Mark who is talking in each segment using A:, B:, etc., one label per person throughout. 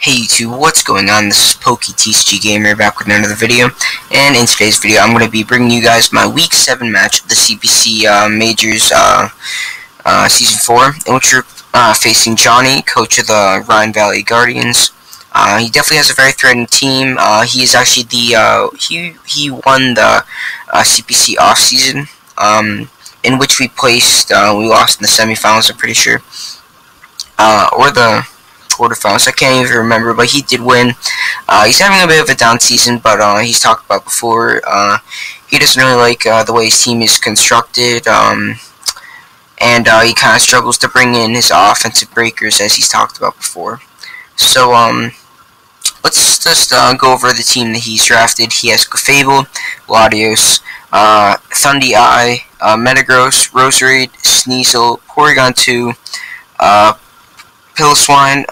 A: Hey YouTube, what's going on? This is PokeTCG Gamer back with another video, and in today's video I'm going to be bringing you guys my Week 7 match of the CPC Majors Season 4, in which you're facing Johnny, coach of the Rhine Valley Guardians. He definitely has a very threatening team. He is actually the, he won the CPC offseason, in which we placed, we lost in the semifinals, I'm pretty sure, or the quarterfinals. I can't even remember, but he did win. He's having a bit of a down season, but he's talked about before. He doesn't really like the way his team is constructed, and he kind of struggles to bring in his offensive breakers, as he's talked about before. So let's just go over the team that he's drafted. He has Clefable, Latios, Thundy Eye, Metagross, Roserade, Sneasel, Porygon 2, Piloswine,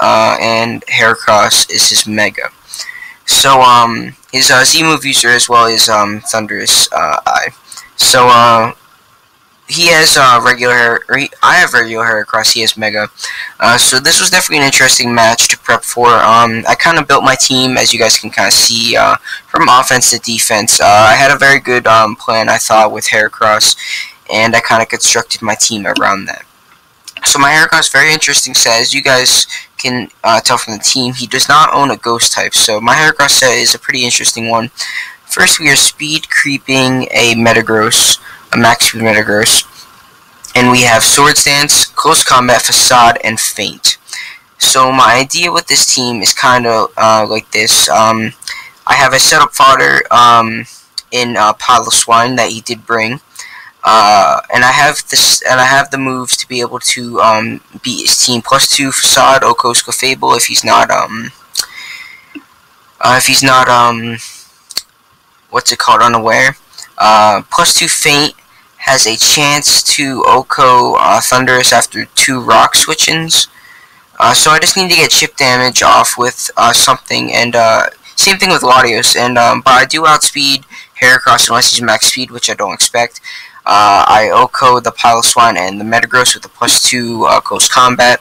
A: and Heracross is his Mega. So his Z-move user as well is Thunderous Eye. So he has regular, I have regular Heracross, he has Mega. So this was definitely an interesting match to prep for. I kind of built my team, as you guys can kind of see, from offense to defense. I had a very good plan, I thought, with Heracross, and I kind of constructed my team around that. So my Heracross is very interesting set. As you guys can tell from the team, he does not own a ghost type. So my Heracross set is a pretty interesting one. First, we are speed creeping a Metagross, a max speed Metagross, and we have Sword Stance, Close Combat, Facade, and Feint. So my idea with this team is kind of like this. I have a setup fodder in Piloswine that he did bring. And I have this, and I have the moves to be able to beat his team. +2 Facade, Okos, Clefable if he's not what's it called, unaware. +2 Feint has a chance to Oko Thunderous after 2 rock switch-ins. So I just need to get chip damage off with something, and same thing with Latios. And but I do outspeed Heracross unless he's max speed, which I don't expect. I Oko the Piloswine and the Metagross with the +2 Close Combat.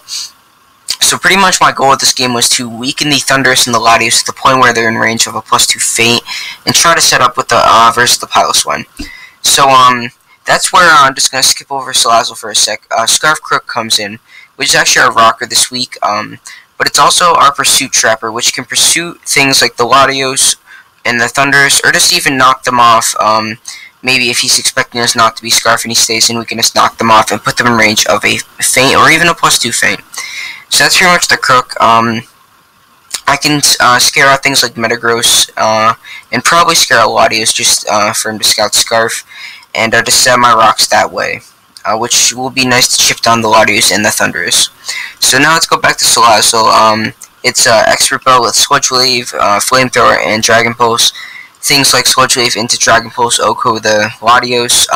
A: So pretty much my goal of this game was to weaken the Thunderous and the Latios to the point where they're in range of a +2 Feint, and try to set up with the versus the Piloswine. So that's where I'm just gonna skip over Salazzle for a sec. Scarf Crook comes in, which is actually our rocker this week. But it's also our Pursuit Trapper, which can pursue things like the Latios and the Thunderous, or just even knock them off. Maybe if he's expecting us not to be Scarf and he stays in, we can just knock them off and put them in range of a Feint or even a +2 Feint. So that's pretty much the Crook. I can scare out things like Metagross, and probably scare out Latios just for him to scout Scarf, and to set my rocks that way, which will be nice to chip down the Latios and the Thunderous. So now let's go back to Salazzle. It's Expert Belt with Sludge Wave, Flamethrower, and Dragon Pulse. Things like Sludge Wave into Dragon Pulse, Oko the Latios,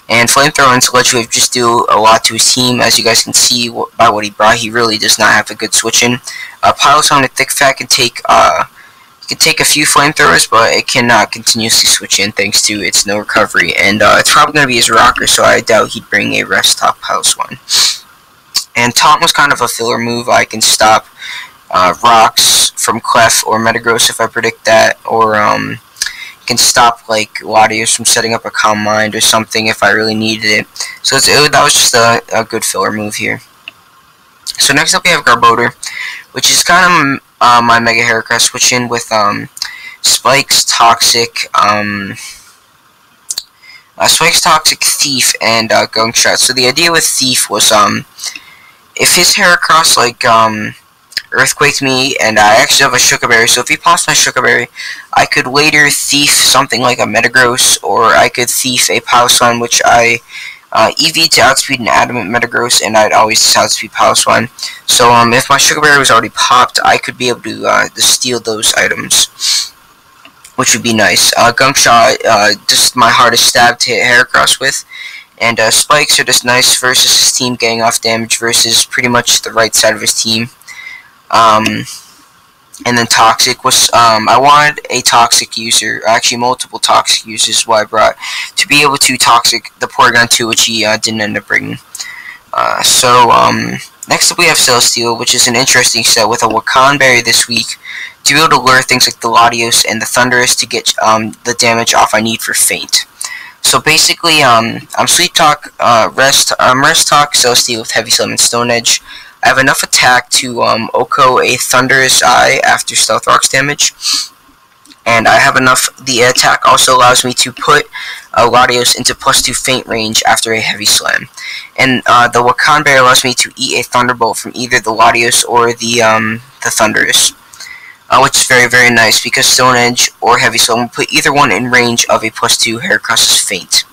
A: and Flamethrower and Sludge Wave just do a lot to his team. As you guys can see by what he brought, he really does not have a good switch-in. Piloswine with Thick Fat can take a few Flamethrowers, but it cannot continuously switch in thanks to its no recovery, and it's probably going to be his rocker, so I doubt he'd bring a rest top Piloswine. And Taunt was kind of a filler move. I can stop rocks from Clef or Metagross if I predict that, or can stop like Latios from setting up a Calm Mind or something if I really needed it. So that was just a good filler move here. So next up we have Garbodor, which is kind of my Mega Heracross switch in with Spikes, Toxic, Thief, and Gunk Shot. So the idea with Thief was if his Heracross Earthquaked me, and I actually have a Sugar Berry, so if he pops my Sugar Berry, I could later Thief something like a Metagross, or I could Thief a Piloswine, which I EV to outspeed an Adamant Metagross, and I'd always outspeed Piloswine. So if my Sugar Berry was already popped, I could be able to steal those items, which would be nice. Gunk Shot, just my hardest stab to hit Heracross with, and Spikes are just nice versus his team getting off damage versus pretty much the right side of his team. And then Toxic was, I wanted a Toxic user, actually multiple Toxic users is what I brought, to be able to Toxic the Porygon 2, which he didn't end up bringing. So Next up we have Celestial, which is an interesting set with a Wakan Berry this week to be able to lure things like the Latios and the Thunderous to get the damage off I need for Feint. So basically, I'm Sleep Talk, Rest Talk, Celestial with Heavy Slam and Stone Edge. I have enough attack to Oko a Thunderous Eye after Stealth Rocks damage. And I have enough, the attack also allows me to put Latios into +2 Feint range after a Heavy Slam. And the Wakan Bear allows me to eat a Thunderbolt from either the Latios or the Thunderous. Which is very, very nice, because Stone Edge or Heavy Slam will put either one in range of a +2 Heracross's Feint.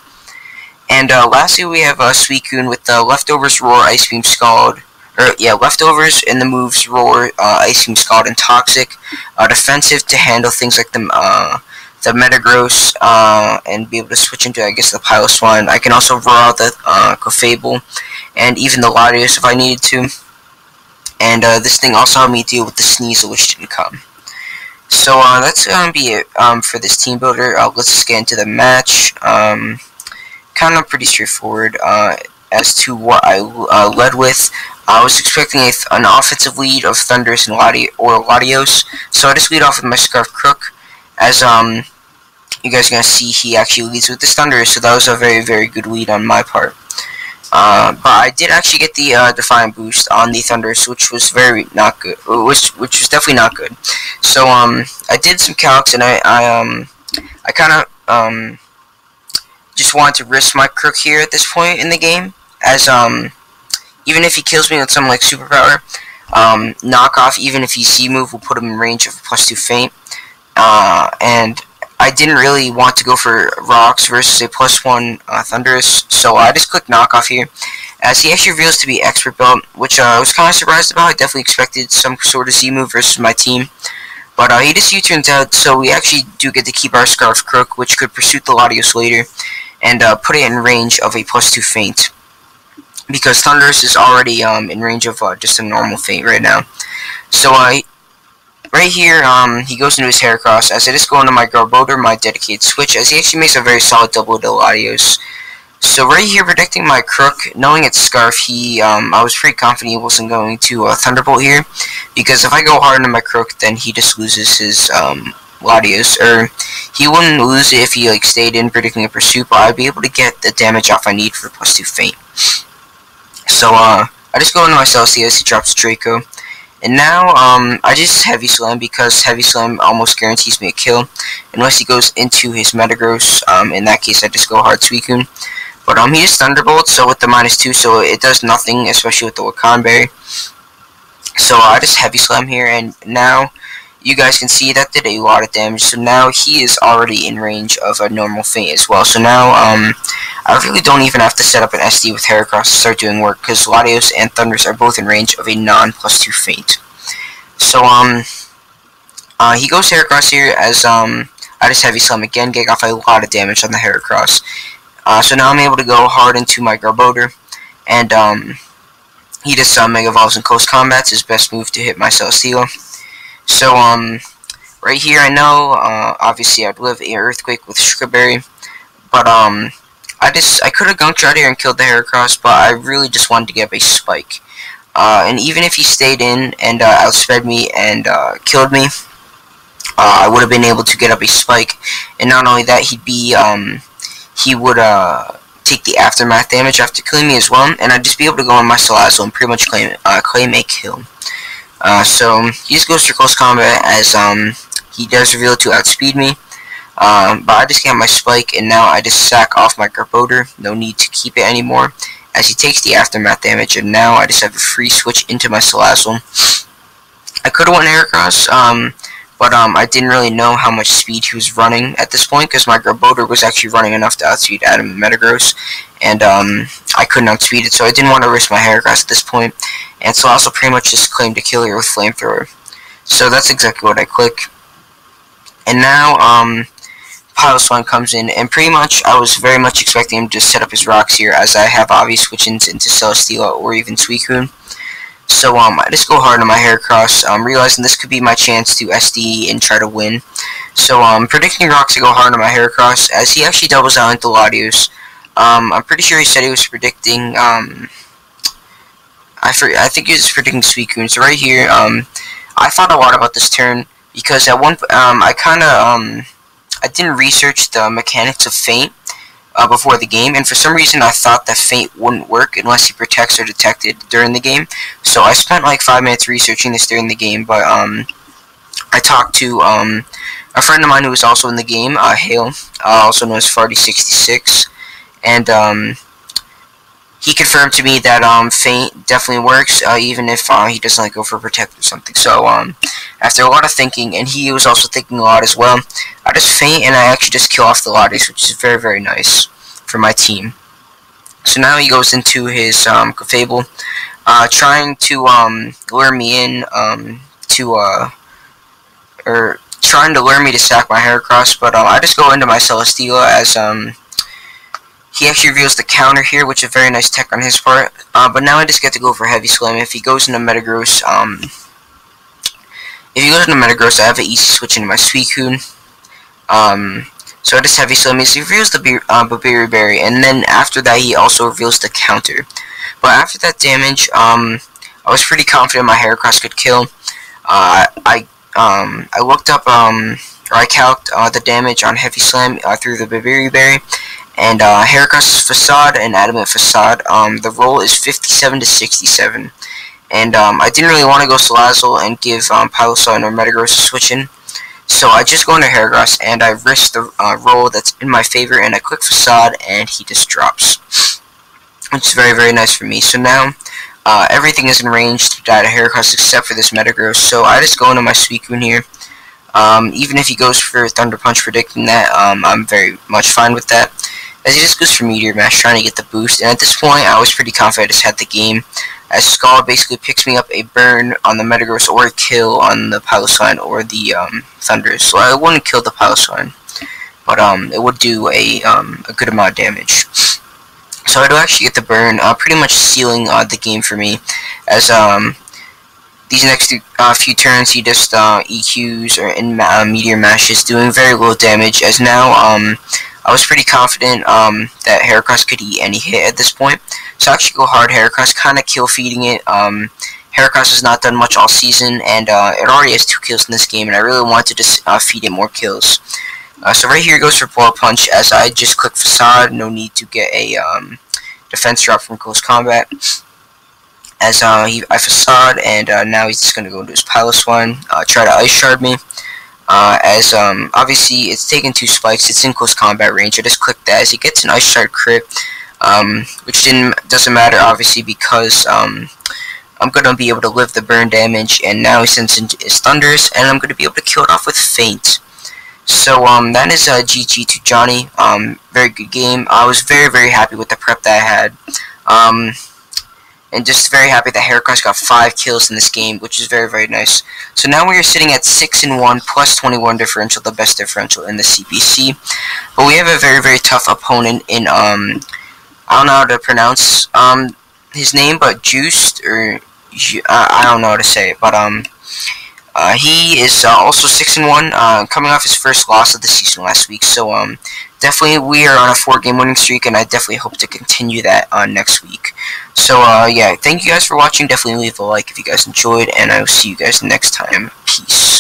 A: And lastly we have Suicune with the Leftovers, Roar, Ice Beam, Scald. Leftovers in the moves Roar, Ice Beam, Scald, and Toxic. Defensive to handle things like the Metagross, and be able to switch into, I guess, the Piloswine. I can also roar out the Clefable, and even the Latios if I needed to. And this thing also helped me deal with the Sneasel, which didn't come. So that's going to be it for this team builder. Let's just get into the match. Kind of pretty straightforward as to what I led with. I was expecting an offensive lead of Thunderous and Latios, so I just lead off with my Scarf Crook. As you guys are going to see, he actually leads with this Thunderous, so that was a very, very good lead on my part. But I did actually get the Defiant boost on the Thunderous, which was very not good, which was definitely not good. So I did some calcs, and I kind of just wanted to risk my Crook here at this point in the game, as even if he kills me with something like Superpower, Knockoff, even if he's Z-move, will put him in range of +2 Feint. And I didn't really want to go for Rocks versus a +1 Thunderous, so I just clicked Knockoff here, as he actually reveals to be Expert Belt, which I was kind of surprised about. I definitely expected some sort of Z-move versus my team. But he just U-turns out, so we actually do get to keep our Scarf Crook, which could pursue the Latios later, and put it in range of a +2 Feint. Because Thunderous is already in range of just a normal Feint right now. So right here, he goes into his Heracross, as I just go into my Garbodor, my dedicated switch, as he actually makes a very solid double to Latios. So right here, predicting my Crook, knowing it's Scarf, I was pretty confident he wasn't going to Thunderbolt here, because if I go hard into my Crook, then he just loses his Latios, or he wouldn't lose it if he stayed in predicting a Pursuit, but I'd be able to get the damage off I need for +2 Feint. So I just go into my Celsius, he drops Draco, and now I just Heavy Slam, because Heavy Slam almost guarantees me a kill, unless he goes into his Metagross. In that case I just go hard Suicune. But he just Thunderbolts, so with the -2, so it does nothing, especially with the Wakan Berry. So I just Heavy Slam here, and now you guys can see that did a lot of damage. So now he is already in range of a normal Feint as well. So now I really don't even have to set up an SD with Heracross to start doing work, because Latios and Thunderous are both in range of a non-+2 Feint. So he goes Heracross here, as I just Heavy Slam again, getting off a lot of damage on the Heracross. So now I'm able to go hard into my Garbodor, and he just Mega Evolves in close combat. It's his best move to hit my Celesteela. So right here, I know obviously I'd live a Earthquake with Sugarberry, but I could have Gunk Shot here and killed the Heracross, but I really just wanted to get up a Spike. And even if he stayed in and outsped me and killed me, I would have been able to get up a Spike. And not only that, he would take the aftermath damage after killing me as well, and I'd just be able to go on my Salazzle and pretty much claim a kill. So he just goes for close combat, as he does reveal to outspeed me. But I just get my Spike, and now I just sack off my Garbodor. No need to keep it anymore, as he takes the aftermath damage, and now I just have a free switch into my Salazzle. I could have won Heracross, but I didn't really know how much speed he was running at this point, because my Garbodor was actually running enough to outspeed Adam and Metagross, and I couldn't outspeed it, so I didn't want to risk my Heracross at this point, and so I also pretty much just claimed to kill her with Flamethrower. So that's exactly what I click. And now Piloswine comes in, and pretty much I was very much expecting him to set up his Rocks here, as I have obvious switch-ins into Celesteela or even Suicune. So I just go hard on my Heracross, realizing this could be my chance to SD and try to win. So predicting Rocks to go hard on my Heracross, as he actually doubles out into Latios. I'm pretty sure he said he was predicting I think he was predicting Suicune. So right here, I thought a lot about this turn because at one, I didn't research the mechanics of Feint before the game, and for some reason I thought that Feint wouldn't work unless he protects or detected during the game. So I spent like 5 minutes researching this during the game, but I talked to a friend of mine who was also in the game, Hale, also known as Farty66, and he confirmed to me that Feint definitely works, even if he doesn't like go for protect or something. So after a lot of thinking, and he was also thinking a lot as well, I just Feint and I actually just kill off the Lotties, which is very, very nice for my team. So now he goes into his Fable, trying to lure me in or trying to lure me to sack my Heracross, but I just go into my Celesteela as he actually reveals the counter here, which is a very nice tech on his part. But now I just get to go for Heavy Slam. If he goes into Metagross, I have an easy switch into my Suicune. So I just Heavy Slam. He reveals the Babiri Berry, and then after that he also reveals the counter. But after that damage, I was pretty confident my Heracross could kill. I looked up, or I calced the damage on Heavy Slam through the Babiri Berry. And Heracross' Facade and Adamant Facade, the roll is 57 to 67. And I didn't really want to go Salazzle and give Piloswine or Metagross a switch in. So I just go into Heracross and I risk the roll that's in my favor, and I click Facade and he just drops. Which is very, very nice for me. So now everything is in range to die to Heracross except for this Metagross. So I just go into my Suicune here. Even if he goes for Thunder Punch predicting that, I'm very much fine with that, as he just goes for Meteor Mash trying to get the boost. And at this point I was pretty confident I just had the game, as Skull basically picks me up a burn on the Metagross or a kill on the Piloswine or the Thunder. So I wouldn't kill the Piloswine, but it would do a good amount of damage. So I do actually get the burn, pretty much sealing the game for me, as these next few turns he just EQs or in Meteor Mashes, doing very little damage, as now I was pretty confident that Heracross could eat any hit at this point. So I actually go hard Heracross, kind of kill feeding it. Heracross has not done much all season, and it already has 2 kills in this game, and I really want to just feed it more kills. So right here he goes for Ball Punch, as I just click Facade, no need to get a defense drop from close combat. As I Facade, and now he's just going to go into his Piloswine, try to Ice Shard me. As obviously it's taken 2 spikes, it's in close combat range. I just clicked that as he gets an Ice Shard crit, which doesn't matter obviously, because I'm gonna be able to live the burn damage, and now he sends in his Thunders, and I'm gonna be able to kill it off with Feint. So that is GG to Johnny. Very good game. I was very, very happy with the prep that I had. And just very happy that Heracross got 5 kills in this game, which is very, very nice. So now we are sitting at 6-1 plus 21 differential, the best differential in the CPC. But we have a very, very tough opponent in I don't know how to pronounce his name, but Juiced, or I don't know how to say it, but he is also 6-1, coming off his first loss of the season last week. So definitely we are on a 4-game winning streak, and I definitely hope to continue that next week. So yeah, thank you guys for watching. Definitely leave a like if you guys enjoyed, and I will see you guys next time. Peace.